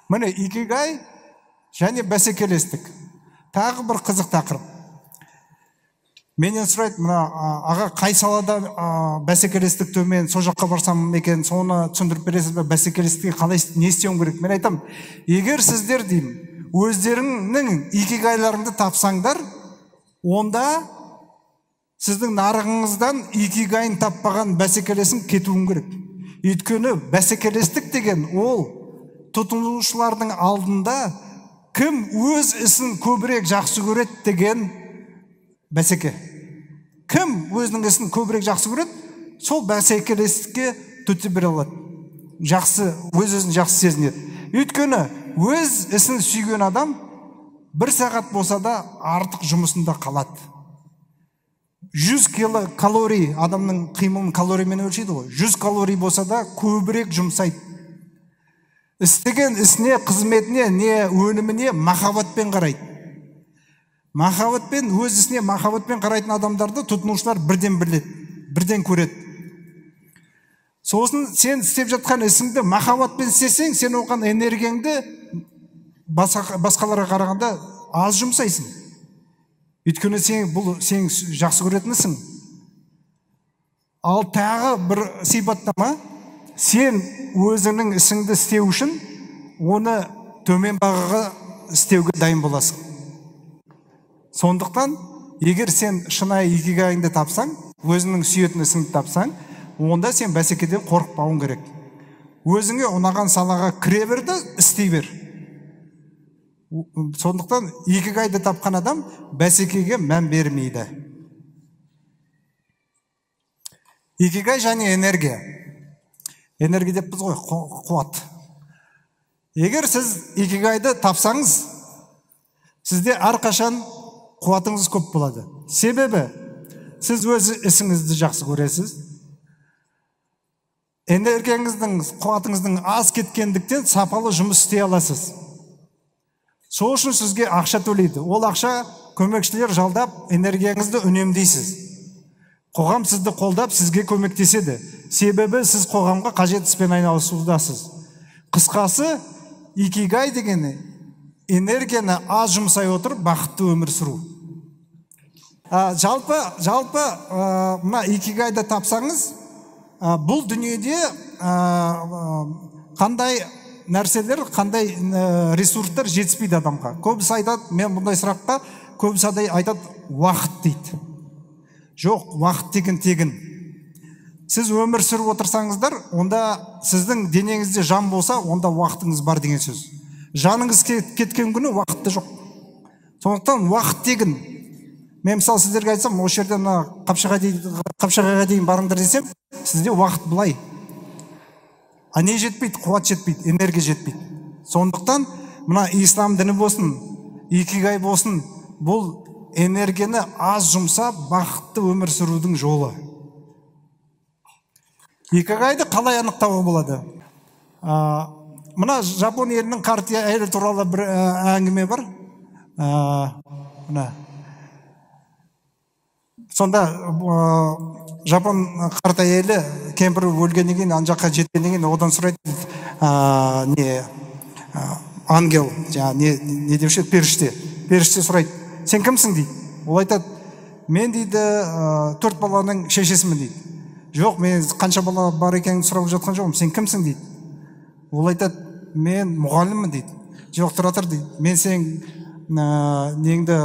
Міне икигай және бәсекелестік. Тағы бір қызық тақырып. Менен сұрайды, мына аға қай салада бәсекелестік төмен, сол жаққа барсам екен, соны түсіндіріп бересіз бе, бәсекелестікке қалай не істеуім керек? Мен айтам, егер сіздер деймін, өздеріңнің икигайларыңды тапсаңдар, онда сіздің нарығыңыздан икигайын таппаған бәсекелесің кетуің керек. Өйткені бәсекелестік деген ол тұтынушылардың алдында кім өз ісін көбірек жақсы көреді деген бәсеке. Кім өзінің ісін көбірек жақсы көреді, сол бәсекелестікке төте бере алады. Өз-өзін жақсы сезінеді. Өйткені өз ісін сүйген адам 1 сағат болса да артық жұмысында қалады. 100 килокалорий адамның қимылын калориямен өлшейді ғой. 100 калорий болса да көбірек жұмсайды. Істеген ісіне, қызметіне, не өніміне махаббатпен қарайды. Махаббатпен, өз ісіне махаббатпен қарайтын адамдарды тұтынушылар бірден біледі, бірден көреді. Сосын сен істеп жатқан ісіңді махаббатпен істесең, сен оған энергияңды басқаларға қарағанда аз жұмсайсың. Өйткені сен жақсы көретін ісің. Ал тағы бір сипаттама, сен өзіңнің ісіңді істеу үшін оны төмен бағаға істеуге дайын боласың. Сондықтан, егер сен шынайы икигайыңды тапсаң, өзіңнің сүйетін ісіңді тапсаң, онда сен бәсекеден қорықпауың керек. Өзіңе ұнаған салаға кіре берді, істей бер. Сондықтан икигайды тапқан адам бәсекеге мән бермейді. Икигай және энергия. Энергия деппіз ғой, қуат. Егер сіз икигайды тапсаңыз, сізде әрқашан қуатыңыз көп болады. Себебі, сіз өз ісіңізді жақсы көресіз. Энергияңыздың, қуатыңыздың аз кеткендіктен сапалы жұмыс істей аласыз. Сол үшін сізге ақша төлейді. Ол ақша көмекшілер жалдап, энергияңызды үнемдейсіз. Қоғам сізді қолдап, сізге көмектеседі. Себебі, сіз қоғамға қажет іспен айналысудасыз. Қысқасы, икигай дегені энергияны аз жұмсай отырып, бақытты өмір сүру. Жалпы, мына икигайды тапсаңыз, бұл дүниеде қандай нәрселер, қандай ресурстар жетіспейді адамға. Көбісі айтады, мен бұндай сұраққа, көбісі айтады, уақыт дейді. Жоқ, уақыт деген тегін. Сіз өмір сүріп отырсаңыздар, онда сіздің денеңізде жан болса, онда уақытыңыз бар деген сөз. Жаныңыз кеткен күні уақытты жоқ. Сондықтан уақыт тегін. Мен мысалы сіздерге айтсам, осы жерден Қапшағайға дейін барыңдар десем, сізде уақыт былай. А не жетпейді, қуат жетпейді, энергия жетпейді. Сондықтан, мына ислам діні болсын, икигай болсын, бұл энергияны аз жұмсап, бақытты өмір сүрудің жолы. Икигайды қалай анықтауға болады? Мына Жапон елінің қарт әйелі туралы бір әңгіме бар. Сонда Жапон қарт әйелі кемпір өлгеннен кейін, ана жаққа жеткеннен кейін одан сұрайды, ангел, не деуші, періште сұрайды, сен кімсің дейді. Ол айтады, мен дейді 4 баланың шешесімін дейді. Жоқ, мен қанша бала бар екенін сұрап жатқан жоқпын, сен кімсің дейді. Ол айтады, мен мұғаліммін дейді. Жоқ, тұра тұр дейді, мен сен неңді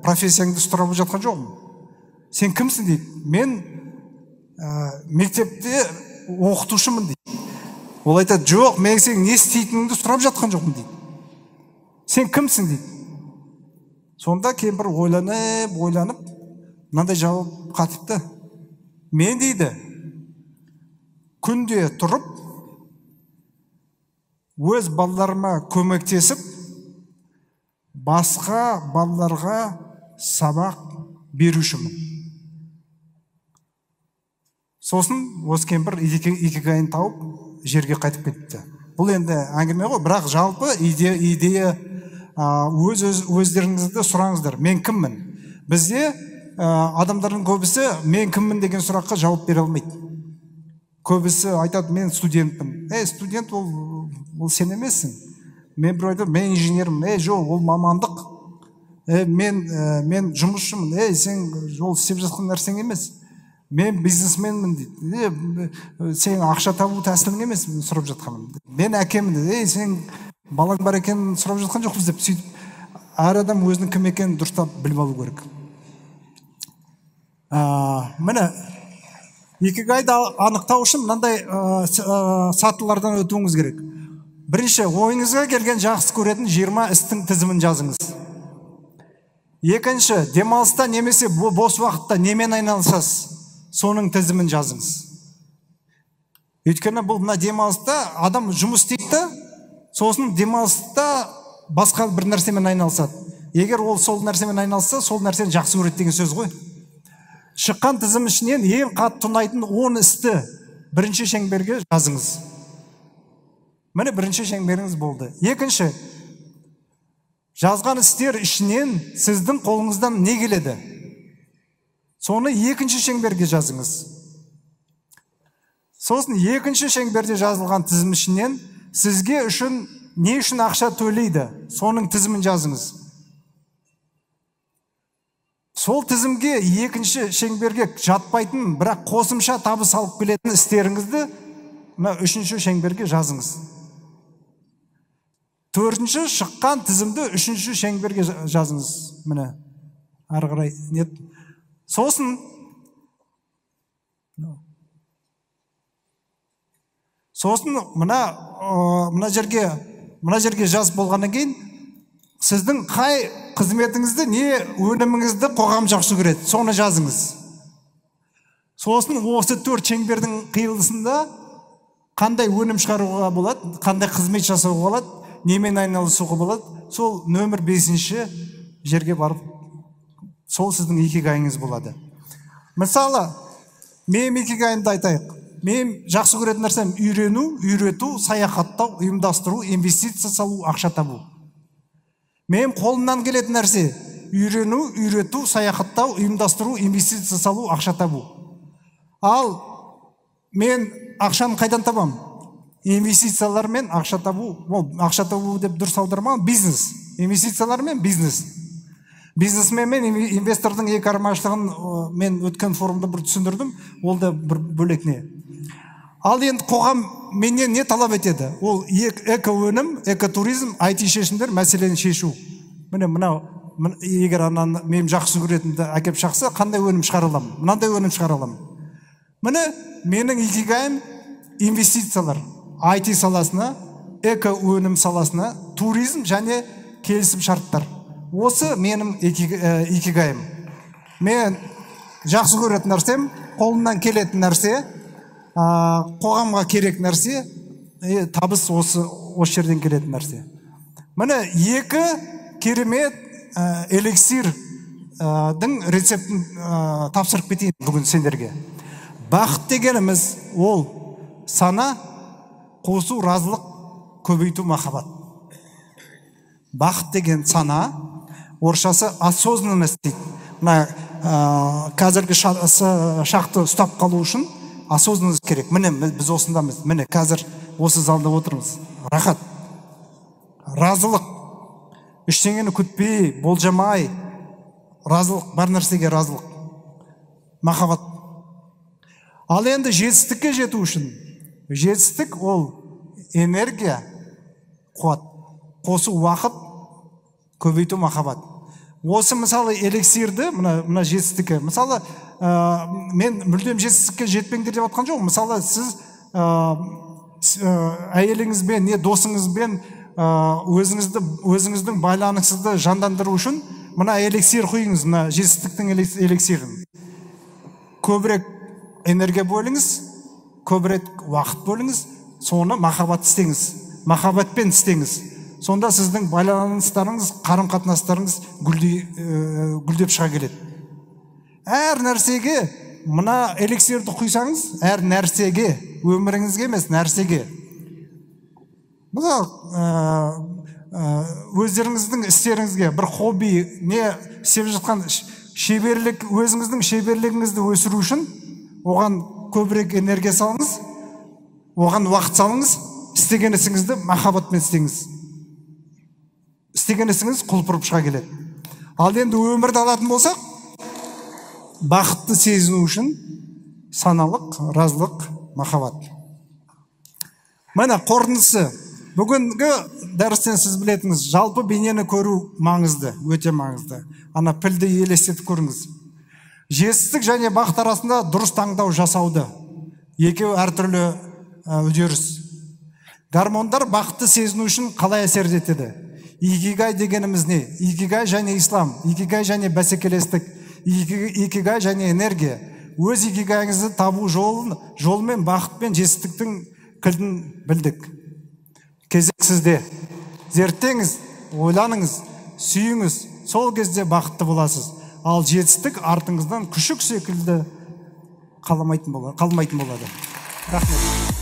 профессияңды сұрап жатқан жоқпын. Сен кімсің дейді. Мен мектепте оқытушымын дейді. Ол айтады, жоқ, мен сен не істейтініңді сұрап жатқан жоқпын дейді. Сен кімсің дейді. Сонда кемпір ойланып, мынандай жауап қатыпты. Мен дейді, күнде тұрып, өз балаларыма көмектесіп, басқа балаларға сабақ берушімін. Сосын осы кемпір икигайын тауып, жерге қайтып кетті. Бұл енді әңгіме ғой, бірақ жалпы идея өздеріңізді сұраңыздар. Мен кіммін? Бізде адамдардың көбісі мен кіммін деген сұраққа жауап бере алмайды. Көбісі айтады, мен студентпін. Студент ол сен емессің. Мен бір айтамын, мен инженермін. Жоқ, ол мамандық. Мен жұмысшымын. Сен ол істеп жатқан нәрсең емес. Мен бизнесменмін дейді. Сен ақша табу тәсілің емес сұрап жатқаным. Мен әкемін дейді. Сен балаң бар екенін сұрап жатқан жоқпыз деп сөйтіп. Әр адам өзінің кім екенін дұрыстап біліп алу керек. Міне икигайды анықтау үшін мынандай сатылардан өтуіңіз керек. Бірінші, ойыңызға келген жақсы көретін 20 істің тізімін жазыңыз. Екінші, демалыста немесе бос уақытта немен айналысасыз, соның тізімін жазыңыз. Өйткені бұл мына демалыста адам жұмыс істейді, сосын демалыста басқа бір нәрсемен айналысады. Егер ол сол нәрсемен айналысса, сол нәрсені жақсы көреді деген сөз ғой. Шыққан тізім ішінен ең қатты ұнайтын 10 істі бірінші шеңберге жазыңыз. Міне бірінші шеңберіңіз болды. Екінші, жазған істер ішінен сіздің қолыңыздан не келеді? Соны екінші шеңберге жазыңыз. Сосын екінші шеңберде жазылған тізім ішінен сізге үшін не үшін ақша төлейді? Соның тізімін жазыңыз. Сол тізімге екінші шеңберге жатпайтын, бірақ қосымша табыс алып келетін істеріңізді үшінші шеңберге жазыңыз. Төртінші, шыққан тізімді үшінші шеңберге жазыңыз. Міне, ары қарай нет. Сосын мына жерге жазып болғаннан кейін сіздің қай қызметіңізді, не өніміңізді қоғам жақсы көреді, соны жазыңыз. Сосын осы 4 шеңбердің қиылысында қандай өнім шығаруға болады, қандай қызмет жасауға болады, немен айналысуға болады, сол нөмір 5-ші жерге барып, сол сіздің икигайыңыз болады. Мысалы, мен икигайымды айтайық. Мен жақсы көретін нәрсем үйрену, үйрету, саяхаттау, ұйымдастыру, инвестиция салу, ақша табу. Мен қолымнан келетін нәрсе үйрену, үйрету, саяхаттау, ұйымдастыру, инвестиция салу, ақша табу. Ал мен ақшаны қайдан табам? Инвестициялар мен ақша табу. Ақша табу деп дұрыс аудармаған, бизнес. Инвестициялар мен бизнес. Бизнесмен мен инвестордың екі айырмашылығын мен өткен форумда бір түсіндірдім. Ол да бір бөлек не. Ал енді қоғам менен не талап етеді? Ол эко-өнім, экотуризм, IT шешімдер мәселені шешу. Міне мынау, егер мен жақсы көретінді әкеп шақса, қандай өнім шығара аламын? Мынандай өнім шығара аламын. Міне менің икигайым инвестициялар, IT саласына, эко-өнім саласына, туризм және келісім шарттар. Осы менің икигайым. Мен жақсы көретін нәрсем, қолымнан келетін нәрсе, қоғамға керек нәрсе, табыс осы жерден келетін нәрсе. Міне екі керемет эликсирдің рецептін тапсырып кетейін бүгін сендерге. Бақыт дегеніміз ол сана, қосу, разылық, көбейту, махаббат. Бақыт деген сана, орысшасы осознанность дейді. Қазіргі шақты ұстап қалу үшін осознанность керек. Міне біз осындамыз. Міне қазір осы залда отырмыз. Рахат. Разылық. Ештеңені күтпей, болжамай, разылық, бар нәрсеге разылық. Махаббат. Ал енді жетістікке жету үшін, жетістік ол энергия, қуат, қосу уақыт, көбейту, махаббат. Осы мысалы эликсирді, мына жетістікке. Мысалы, мен мүлдем жетістікке жетпеңдер деп атқан жоқ. Мысалы, сіз әйеліңізбен, не досыңызбен өзіңіздің байланысыңызды жандандыру үшін мына эликсир құйыңыз, мына жетістіктің эликсирін. Көбірек энергия бөліңіз, көбірек уақыт бөліңіз, соны махаббат істеңіз, махаббатпен істеңіз. Сонда сіздің байланыстарыңыз, қарым-қатынастарыңыз гүлдеп шыға келеді. Әр нәрсеге мына эликсирді құйсаңыз, әр нәрсеге, өміріңізге емес, нәрсеге. Өздеріңіздің істеріңізге бір хобби, не істеп жатқан шеберлік, өзіңіздің шеберлігіңізді өсіру үшін оған көбірек энергия салыңыз, оған уақыт салыңыз, істеген ісіңізді махаббатпен істеңіз. істеген ісіңіз құлпырып шыға келеді. Ал енді өмірді алатын болсақ, бақытты сезіну үшін саналық, разылық, махаббат. Міне қорытындысы. Бүгінгі дәрістен сіз білетіңіз, жалпы бейнені көру маңызды, өте маңызды. Ана пілді елестетіп көріңіз. Жетістік және бақыт арасында дұрыс таңдау жасауды. Екеуі әртүрлі үдеріс. Гормондар бақытты сезіну үшін қалай әсер етеді? Икигай дегеніміз не? Икигай және ислам, икигай және бәсекелестік, икигай және энергия. Өз икигайыңызды табу жолымен бақыт пен жетістіктің кілтін білдік. Кезек сізде. Зерттеңіз, ойланыңыз, сүйіңіз, сол кезде бақытты боласыз. Ал жетістік артыңыздан күшік секілді қалмайтын болады. Рахмет.